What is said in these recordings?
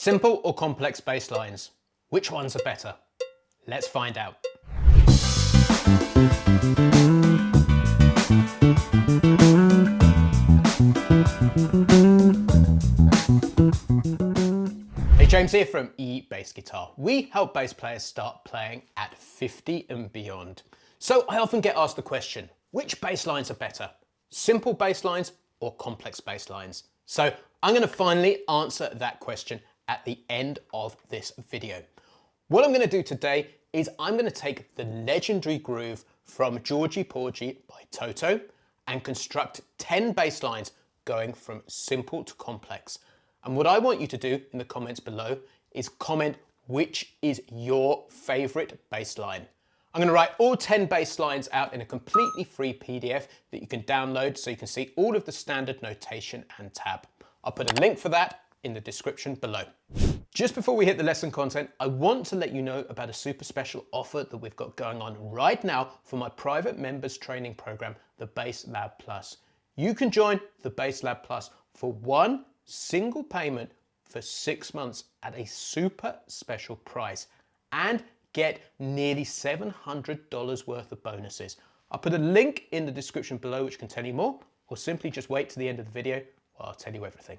Simple or complex bass lines? Which ones are better? Let's find out. Hey, James here from eBass Guitar. We help bass players start playing at 50 and beyond. So I often get asked the question, which bass lines are better? Simple bass lines or complex bass lines? So I'm going to finally answer that question at the end of this video. What I'm going to do today is I'm going to take the legendary groove from Georgy Porgy by Toto and construct 10 bass lines going from simple to complex. And what I want you to do in the comments below is comment which is your favorite bass line. I'm going to write all 10 bass lines out in a completely free PDF that you can download so you can see all of the standard notation and tab. I'll put a link for that in the description below. Just before we hit the lesson content, I want to let you know about a super special offer that we've got going on right now for my private members training program, the Bass Lab Plus. You can join the Bass Lab Plus for one single payment for 6 months at a super special price and get nearly $700 worth of bonuses. I'll put a link in the description below which can tell you more, or simply just wait to the end of the video where I'll tell you everything.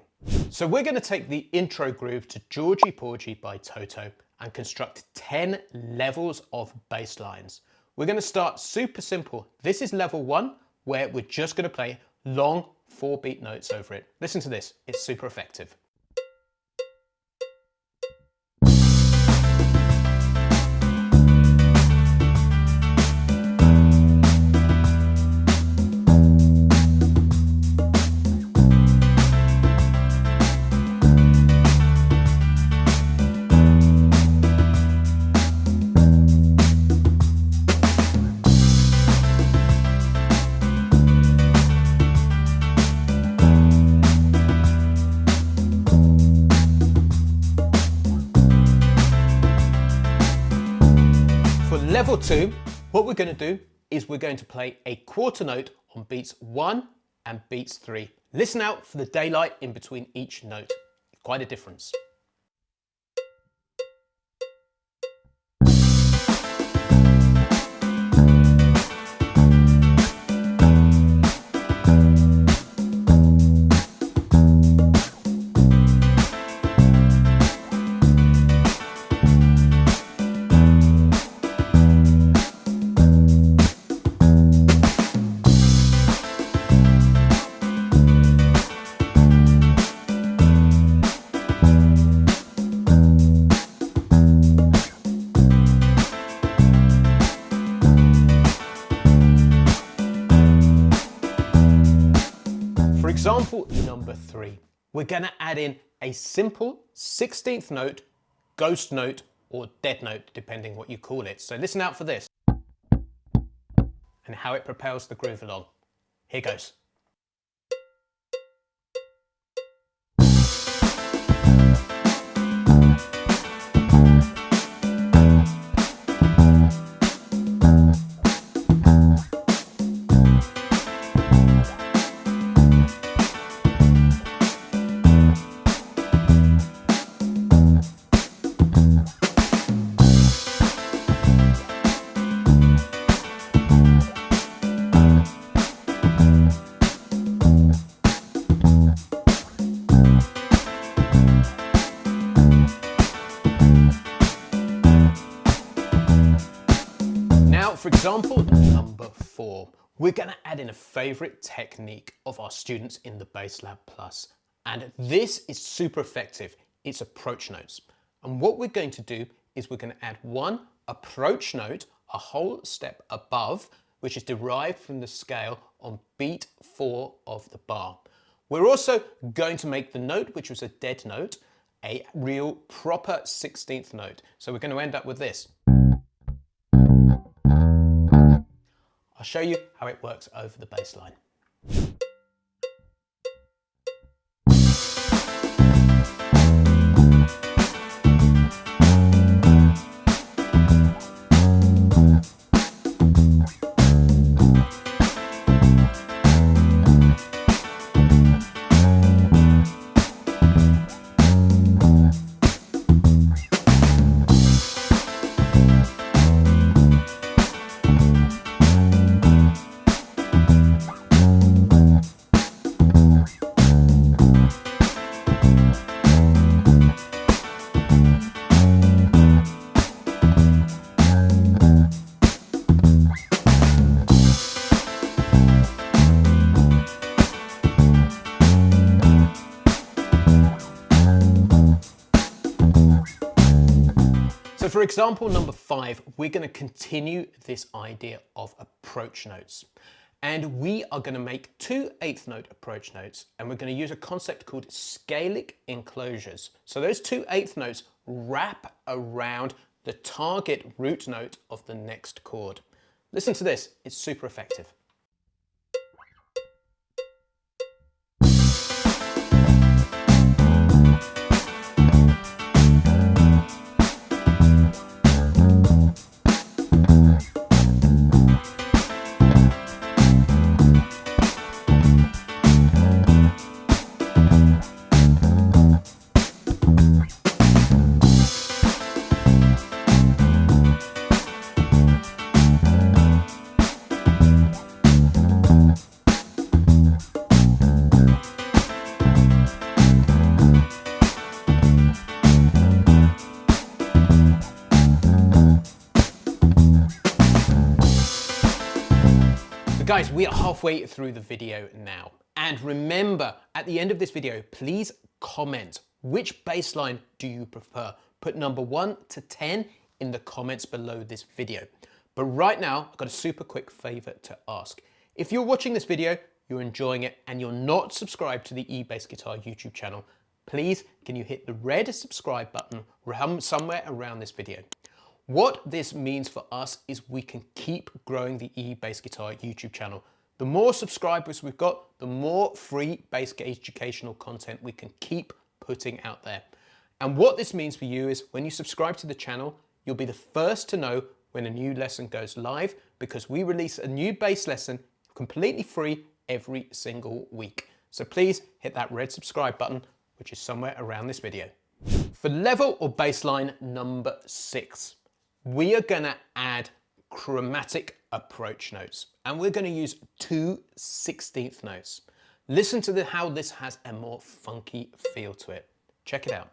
So we're going to take the intro groove to Georgy Porgy by Toto and construct 10 levels of bass lines. We're going to start super simple. This is level 1 where we're just going to play long 4-beat notes over it. Listen to this, it's super effective. Level 2, what we're going to do is we're going to play a quarter note on beats 1 and beats 3. Listen out for the daylight in between each note. Quite a difference. For example number 3, we're going to add in a simple 16th note, ghost note, or dead note, depending what you call it. So listen out for this and how it propels the groove along. Here goes. For example, number 4, we're going to add in a favorite technique of our students in the Bass Lab Plus. And this is super effective. It's approach notes. And what we're going to do is we're going to add one approach note a whole step above, which is derived from the scale on beat 4 of the bar. We're also going to make the note, which was a dead note, a real proper 16th note. So we're going to end up with this. I'll show you how it works over the bass line. So for example number 5, we're going to continue this idea of approach notes. And we are going to make 2 eighth note approach notes, and we're going to use a concept called scalic enclosures. So those 2 eighth notes wrap around the target root note of the next chord. Listen to this, it's super effective. Guys, we are halfway through the video now. And remember, at the end of this video, please comment which bass line do you prefer. Put number 1 to 10 in the comments below this video. But right now, I've got a super quick favor to ask. If you're watching this video, you're enjoying it, and you're not subscribed to the eBass Guitar YouTube channel, please can you hit the red subscribe button somewhere around this video. What this means for us is we can keep growing the eBass Guitar YouTube channel. The more subscribers we've got, the more free bass educational content we can keep putting out there. And what this means for you is when you subscribe to the channel, you'll be the first to know when a new lesson goes live, because we release a new bass lesson completely free every single week. So please hit that red subscribe button, which is somewhere around this video. For level or bass line number 6, we are going to add chromatic approach notes, and we're going to use 2 16th notes. Listen to how this has a more funky feel to it. Check it out.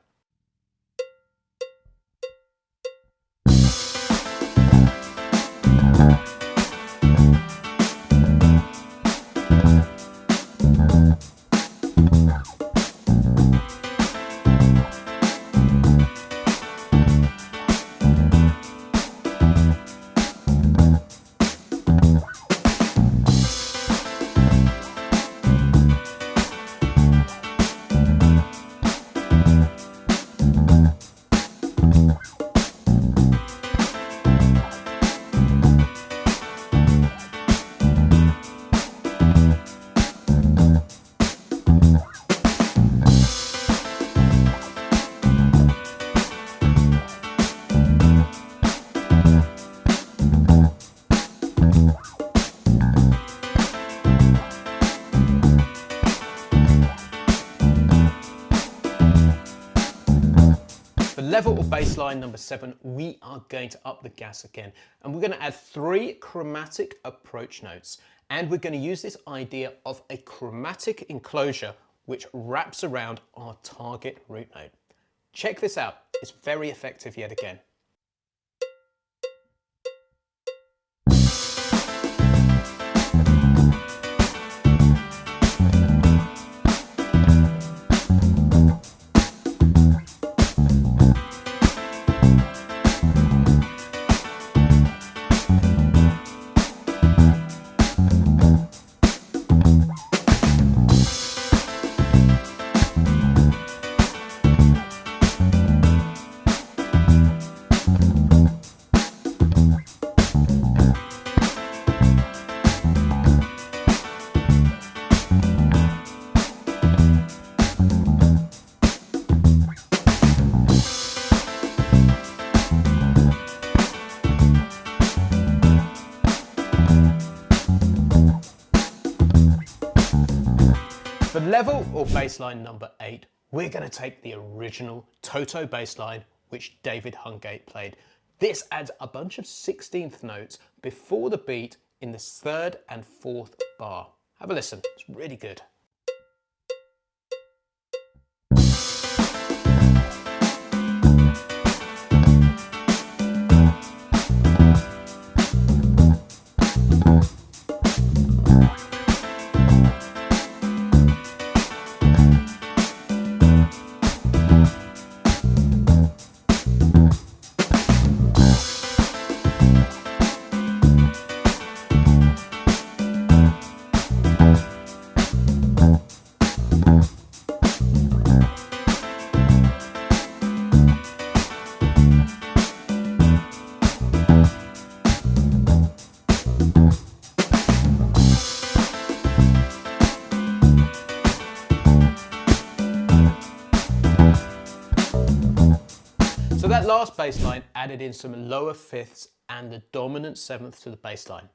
Level or bass line number 7, we are going to up the gas again, and we're going to add 3 chromatic approach notes, and we're going to use this idea of a chromatic enclosure which wraps around our target root note. Check this out, it's very effective yet again. For level or bass line number 8, we're going to take the original Toto bass line which David Hungate played. This adds a bunch of 16th notes before the beat in the 3rd and 4th bar. Have a listen, it's really good. So that last bass line added in some lower fifths and the dominant seventh to the bass line.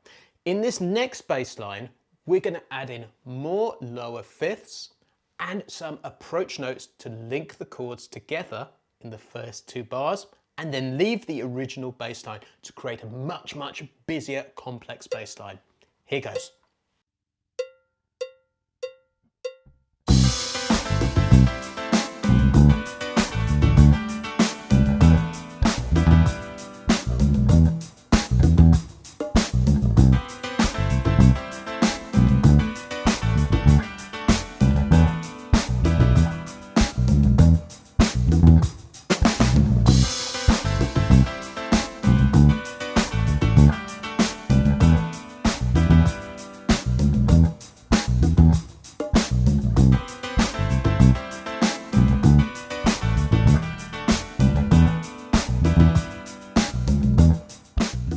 In this next bass line, we're going to add in more lower fifths and some approach notes to link the chords together in the first two bars, and then leave the original bass line to create a much, much busier, complex bass line. Here goes.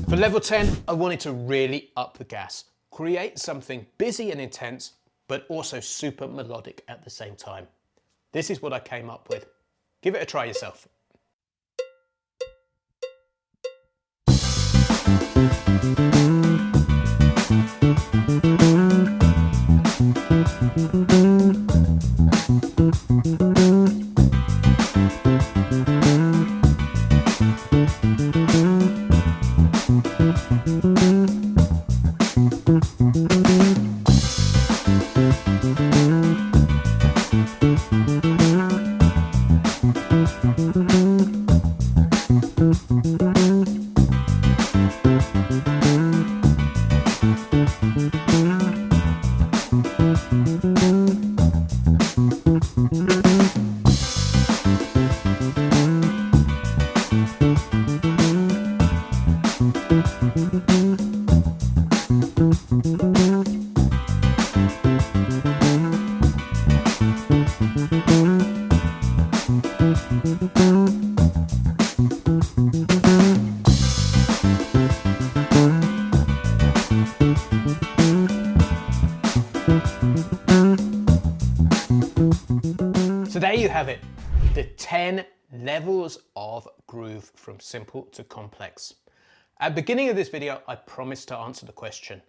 For level 10, I wanted to really up the gas, create something busy and intense, but also super melodic at the same time. This is what I came up with. Give it a try yourself. So there you have it, the 10 levels of groove from simple to complex. At the beginning of this video, I promised to answer the question,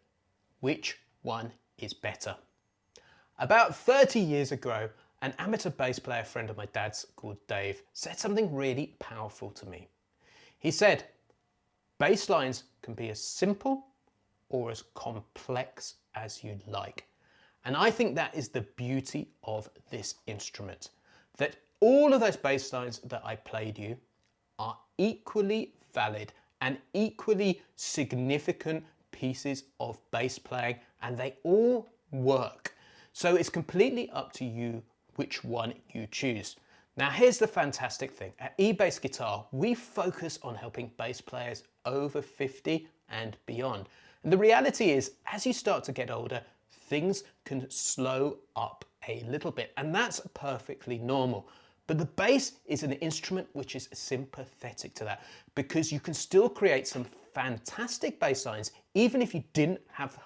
which one is better? About 30 years ago, an amateur bass player friend of my dad's called Dave said something really powerful to me. He said, bass lines can be as simple or as complex as you'd like. And I think that is the beauty of this instrument, that all of those bass lines that I played you are equally valid and equally significant pieces of bass playing, and they all work. So it's completely up to you which one you choose. Now here's the fantastic thing. At eBass Guitar, we focus on helping bass players over 50 and beyond. And the reality is, as you start to get older, things can slow up a little bit, and that's perfectly normal. But the bass is an instrument which is sympathetic to that, because you can still create some fantastic bass lines even if you didn't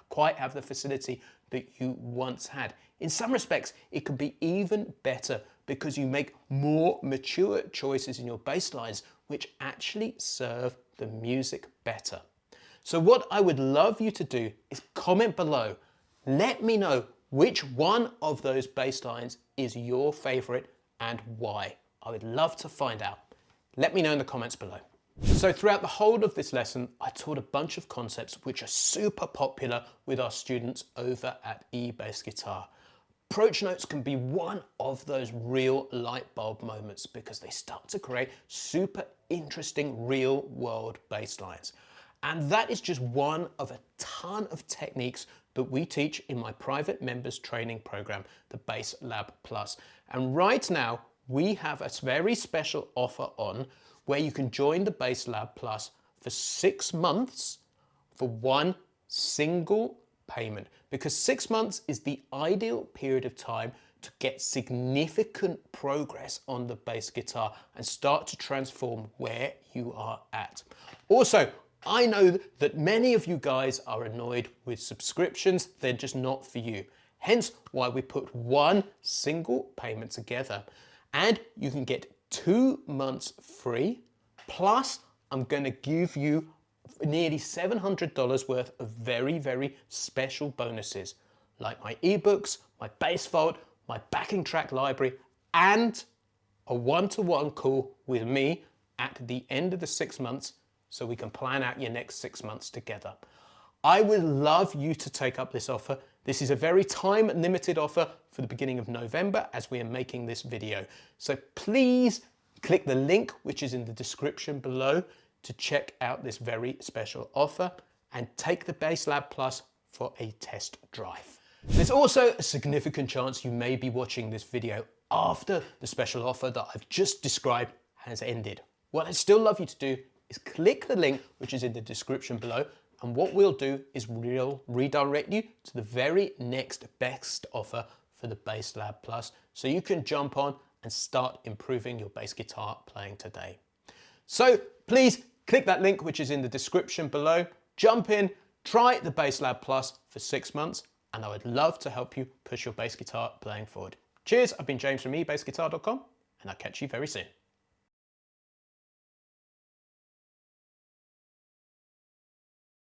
quite have the facility that you once had. In some respects, it could be even better because you make more mature choices in your bass lines which actually serve the music better. So what I would love you to do is comment below. Let me know which one of those bass lines is your favorite and why. I would love to find out. Let me know in the comments below. So throughout the whole of this lesson, I taught a bunch of concepts which are super popular with our students over at eBass Guitar. Approach notes can be one of those real light bulb moments because they start to create super interesting real world bass lines. And that is just one of a ton of techniques that we teach in my private members training program, the Bass Lab Plus. And right now, we have a very special offer on where you can join the Bass Lab Plus for 6 months for one single payment, because 6 months is the ideal period of time to get significant progress on the bass guitar and start to transform where you are at. Also, I know that many of you guys are annoyed with subscriptions, they're just not for you. Hence why we put one single payment together, and you can get 2 months free Plus, I'm going to give you nearly $700 worth of very, very special bonuses, like my ebooks, my bass vault, my backing track library, and a one-to-one call with me at the end of the 6 months so we can plan out your next 6 months together. I would love you to take up this offer. This is a very time-limited offer for the beginning of November as we are making this video. So please click the link which is in the description below to check out this very special offer and take the Bass Lab Plus for a test drive. There's also a significant chance you may be watching this video after the special offer that I've just described has ended. What I'd still love you to do is click the link which is in the description below, and what we'll do is we'll redirect you to the very next best offer for the Bass Lab Plus so you can jump on and start improving your bass guitar playing today. So please click that link which is in the description below, jump in, try the Bass Lab Plus for 6 months, and I would love to help you push your bass guitar playing forward. Cheers, I've been James from ebassguitar.com, and I'll catch you very soon.